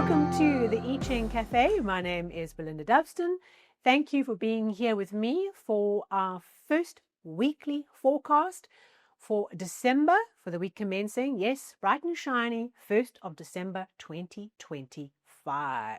Welcome to the I Ching Cafe. My name is Belinda Dubston. Thank you for being here with me for our first weekly forecast for December, for the week commencing, yes, bright and shiny, 1st of December 2025.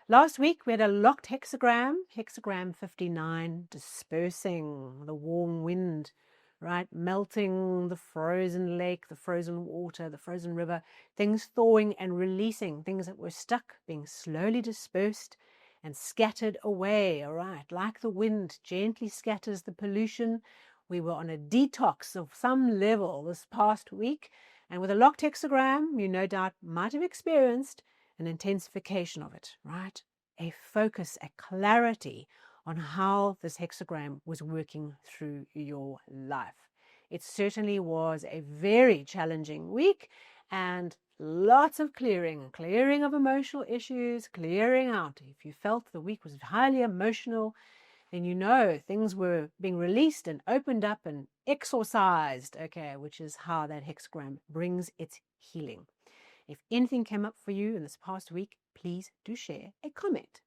Last week we had a locked hexagram, hexagram 59, dispersing the warm wind, right, melting the frozen lake, the frozen water, the frozen river, things thawing and releasing, things that were stuck being slowly dispersed and scattered away, all right, like the wind gently scatters the pollution. We were on a detox of some level this past week, and with a locked hexagram, you no doubt might have experienced an intensification of it, right? A focus, a clarity on how this hexagram was working through your life. It certainly was a very challenging week, and lots of clearing of emotional issues, clearing out. If you felt the week was highly emotional, then you know things were being released and opened up and exorcised, okay, which is how that hexagram brings its healing. If anything came up for you in this past week, please do share a comment.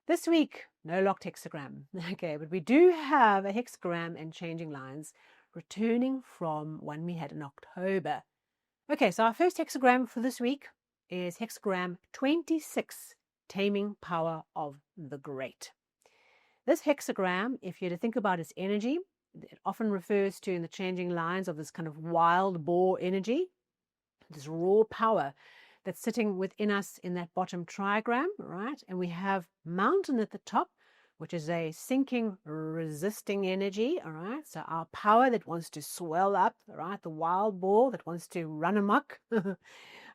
This week, no locked hexagram, okay, but we do have a hexagram and changing lines returning from one we had in October. Okay, so our first hexagram for this week is hexagram 26, Taming Power of the Great. This hexagram, if you're to think about its energy, it often refers to in the changing lines of this kind of wild boar energy, this raw power that's sitting within us in that bottom trigram, right? And we have mountain at the top, which is a sinking, resisting energy, all right? So our power that wants to swell up, all right? The wild boar that wants to run amok, all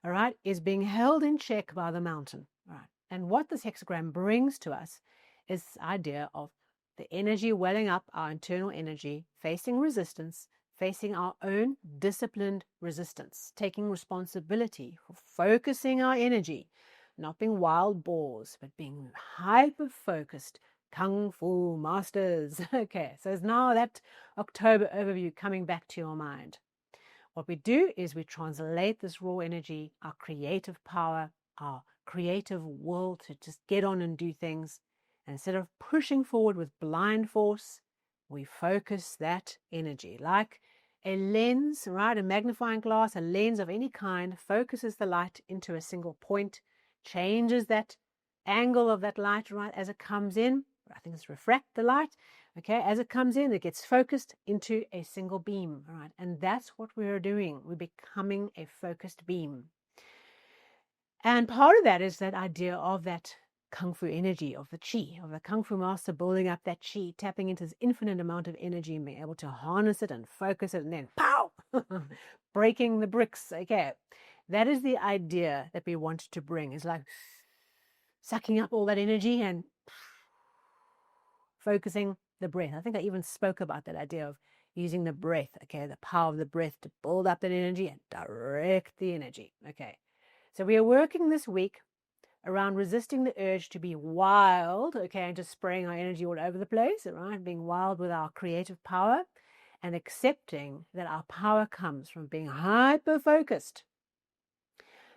right, is being held in check by the mountain, all right? And what this hexagram brings to us is this idea of the energy welling up, our internal energy, facing resistance, facing our own disciplined resistance, taking responsibility for focusing our energy, not being wild boars, but being hyper-focused Kung Fu masters. Okay, so it's now that October overview coming back to your mind. What we do is we translate this raw energy, our creative power, our creative will to just get on and do things. And instead of pushing forward with blind force, we focus that energy like a lens, right? A magnifying glass, a lens of any kind focuses the light into a single point, changes that angle of that light, right, as it comes in. I think it's refract the light. Okay, as it comes in, it gets focused into a single beam, right? And that's what we're doing. We're becoming a focused beam. And part of that is that idea of that Kung Fu energy, of the Qi, of the Kung Fu master building up that Qi, tapping into this infinite amount of energy and being able to harness it and focus it and then pow, breaking the bricks. Okay, that is the idea that we want to bring. It's like sucking up all that energy and focusing the breath. I think I even spoke about that idea of using the breath, okay, the power of the breath to build up that energy and direct the energy. Okay, so we are working this week around resisting the urge to be wild, okay, and just spraying our energy all over the place, right? Being wild with our creative power and accepting that our power comes from being hyper-focused.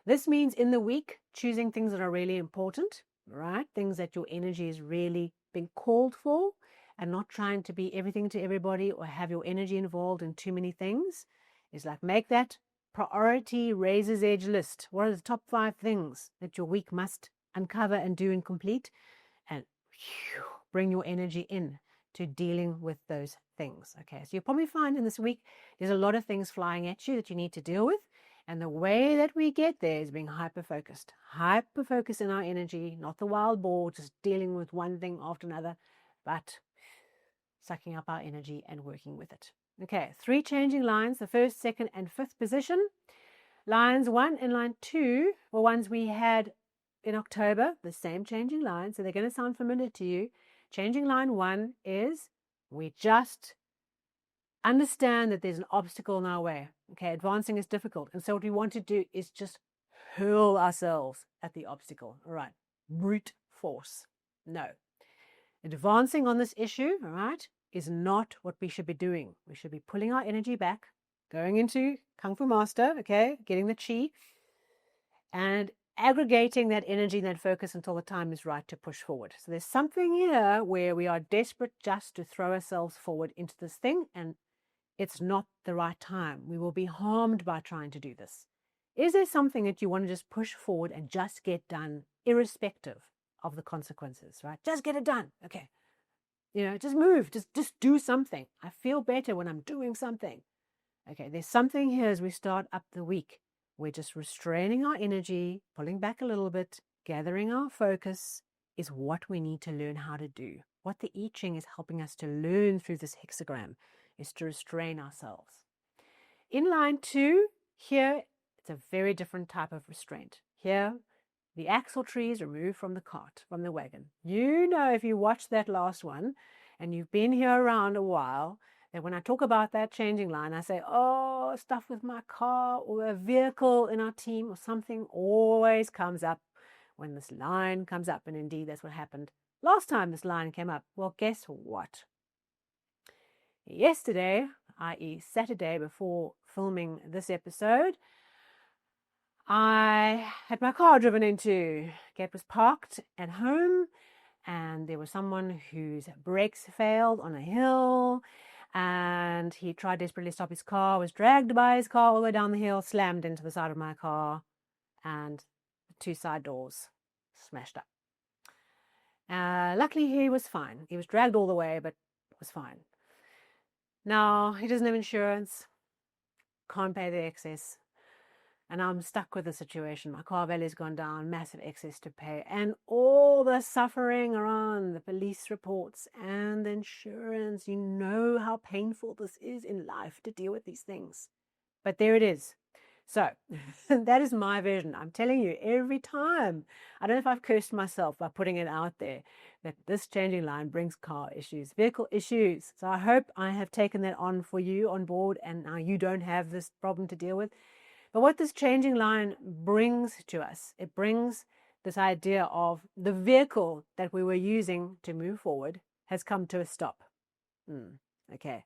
This means in the week, choosing things that are really important, right? Things that your energy is really being called for and not trying to be everything to everybody or have your energy involved in too many things. Is like make that priority razor's edge list. What are the top 5 things that your week must uncover and do and complete? And bring your energy in to dealing with those things. Okay, so you'll probably find in this week there's a lot of things flying at you that you need to deal with. And the way that we get there is being hyper-focused. Hyper-focused in our energy, not the wild boar, just dealing with one thing after another, but sucking up our energy and working with it. Okay, 3 changing lines, the 1st, 2nd, and 5th position. Lines 1 and line 2 were ones we had in October, the same changing lines, so they're going to sound familiar to you. Changing line 1 is we just understand that there's an obstacle in our way. Okay, advancing is difficult, and so what we want to do is just hurl ourselves at the obstacle. All right, brute force. No. Advancing on this issue, all right, is not what we should be doing. We should be pulling our energy back, going into Kung Fu Master, okay, getting the Qi, and aggregating that energy and that focus until the time is right to push forward. So there's something here where we are desperate just to throw ourselves forward into this thing, and it's not the right time. We will be harmed by trying to do this. Is there something that you want to just push forward and just get done, irrespective of the consequences, right? Just get it done. Okay. Just move, just do something. I feel better when I'm doing something. Okay, there's something here as we start up the week. We're just restraining our energy, pulling back a little bit, gathering our focus is what we need to learn how to do. What the I Ching is helping us to learn through this hexagram is to restrain ourselves. In line 2, here, it's a very different type of restraint. Here, the axle tree is removed from the cart, from the wagon. If you watched that last one and you've been here around a while, that when I talk about that changing line, I say, oh, stuff with my car or a vehicle in our team or something always comes up when this line comes up. And indeed, that's what happened last time this line came up. Well, guess what? Yesterday, i.e. Saturday before filming this episode, I had my car driven into. It was parked at home, and there was someone whose brakes failed on a hill, and he tried desperately to stop his car, was dragged by his car all the way down the hill, slammed into the side of my car, and the 2 side doors smashed up. Luckily, he was fine. He was dragged all the way, but was fine. Now, he doesn't have insurance, can't pay the excess, and I'm stuck with the situation. My car value's gone down, massive excess to pay, and all the suffering around the police reports and the insurance. You know how painful this is in life to deal with these things. But there it is. So that is my version. I'm telling you every time. I don't know if I've cursed myself by putting it out there that this changing line brings car issues, vehicle issues. So I hope I have taken that on for you on board, and now you don't have this problem to deal with. But what this changing line brings to us, it brings this idea of the vehicle that we were using to move forward has come to a stop. Okay.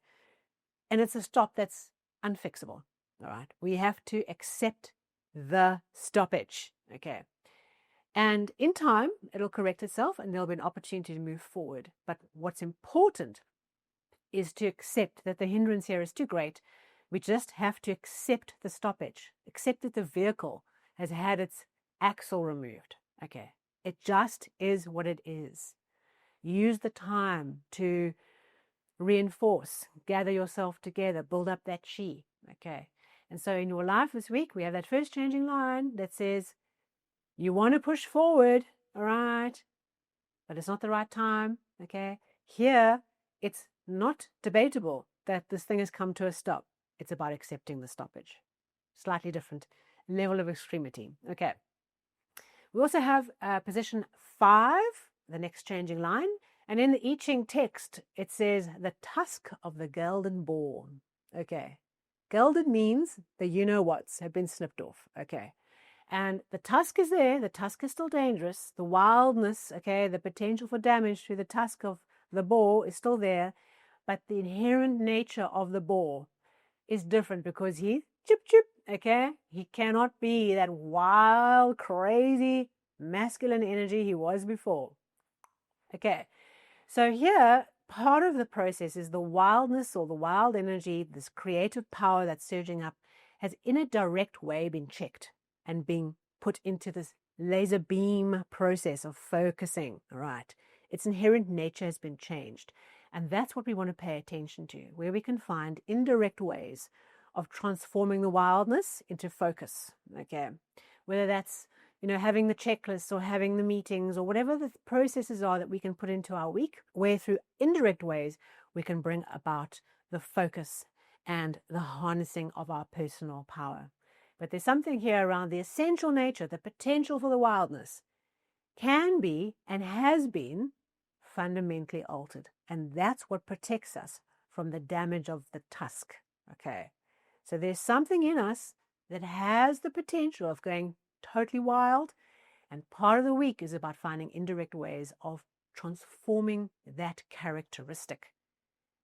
And it's a stop that's unfixable. All right. We have to accept the stoppage. Okay. And in time, it'll correct itself and there'll be an opportunity to move forward. But what's important is to accept that the hindrance here is too great. We just have to accept the stoppage, accept that the vehicle has had its axle removed. Okay, it just is what it is. Use the time to reinforce, gather yourself together, build up that chi. Okay, and so in your life this week, we have that first changing line that says, you want to push forward, all right, but it's not the right time. Okay, here, it's not debatable that this thing has come to a stop. It's about accepting the stoppage. Slightly different level of extremity. Okay. We also have position 5, the next changing line. And in the I Ching text, it says the tusk of the gelded boar. Okay. Gelded means the you-know-whats have been snipped off. Okay. And the tusk is there. The tusk is still dangerous. The wildness, okay, the potential for damage through the tusk of the boar is still there. But the inherent nature of the boar is different because he chip, okay? He cannot be that wild, crazy, masculine energy he was before. Okay, so here, part of the process is the wildness or the wild energy, this creative power that's surging up, has in a direct way been checked and being put into this laser beam process of focusing, right? Its inherent nature has been changed. And that's what we want to pay attention to, where we can find indirect ways of transforming the wildness into focus, okay? Whether that's, having the checklists or having the meetings or whatever the processes are that we can put into our week, where through indirect ways we can bring about the focus and the harnessing of our personal power. But there's something here around the essential nature, the potential for the wildness can be and has been fundamentally altered. And that's what protects us from the damage of the tusk. Okay. So there's something in us that has the potential of going totally wild. And part of the week is about finding indirect ways of transforming that characteristic.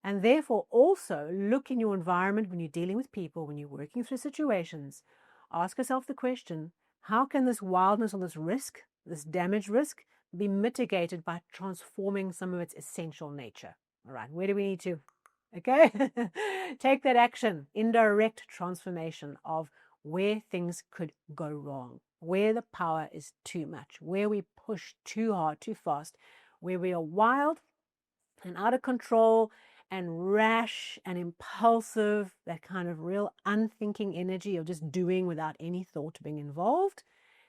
And therefore also look in your environment when you're dealing with people, when you're working through situations, ask yourself the question, How can this wildness or this risk, this damage risk, be mitigated by transforming some of its essential nature? All right, where do we need to, okay, take that action, indirect transformation of where things could go wrong, where the power is too much, where we push too hard, too fast, where we are wild and out of control and rash and impulsive, that kind of real unthinking energy of just doing without any thought being involved.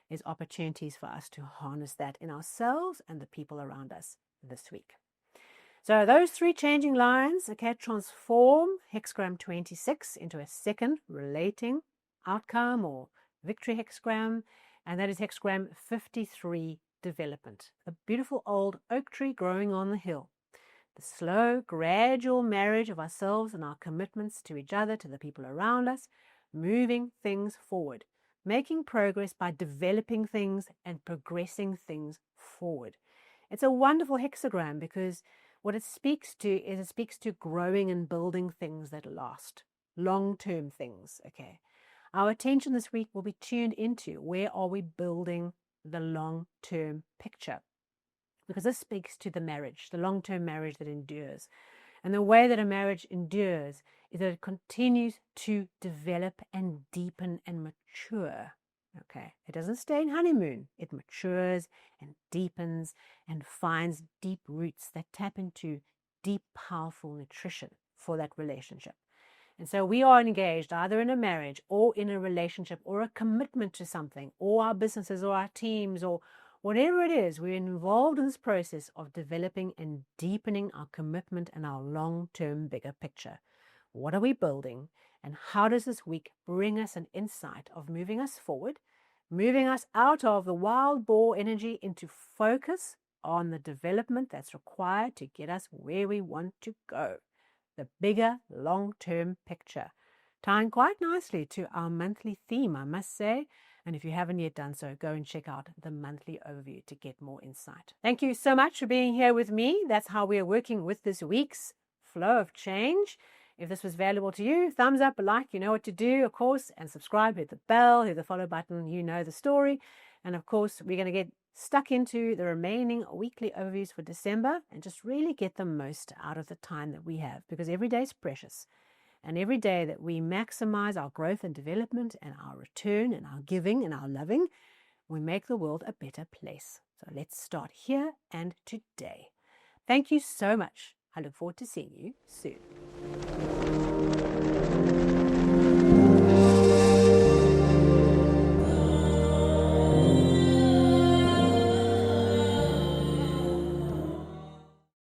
There's opportunities for us to harness that in ourselves and the people around us this week. So those three changing lines, okay, transform hexagram 26 into a second relating outcome or victory hexagram, and that is hexagram 53, development. A beautiful old oak tree growing on the hill. The slow, gradual marriage of ourselves and our commitments to each other, to the people around us, moving things forward, making progress by developing things and progressing things forward. It's a wonderful hexagram because what it speaks to is it speaks to growing and building things that last, long-term things, okay? Our attention this week will be tuned into where are we building the long-term picture, because this speaks to the marriage, the long-term marriage that endures. And the way that a marriage endures is that it continues to develop and deepen and mature. Okay, it doesn't stay in honeymoon. It matures and deepens and finds deep roots that tap into deep, powerful nutrition for that relationship. And so we are engaged either in a marriage or in a relationship or a commitment to something, or our businesses or our teams or whatever it is, we're involved in this process of developing and deepening our commitment and our long-term bigger picture. What are we building, and how does this week bring us an insight of moving us forward, moving us out of the wild boar energy into focus on the development that's required to get us where we want to go, the bigger long-term picture, tying quite nicely to our monthly theme, I must say. And if you haven't yet done so, go and check out the monthly overview to get more insight. Thank you so much for being here with me. That's how we are working with this week's flow of change. If this was valuable to you, thumbs up, a like, you know what to do, of course, and subscribe, hit the bell, hit the follow button, you know the story. And of course, we're going to get stuck into the remaining weekly overviews for December and just really get the most out of the time that we have, because every day is precious. And every day that we maximize our growth and development and our return and our giving and our loving, we make the world a better place. So let's start here and today. Thank you so much. I look forward to seeing you soon.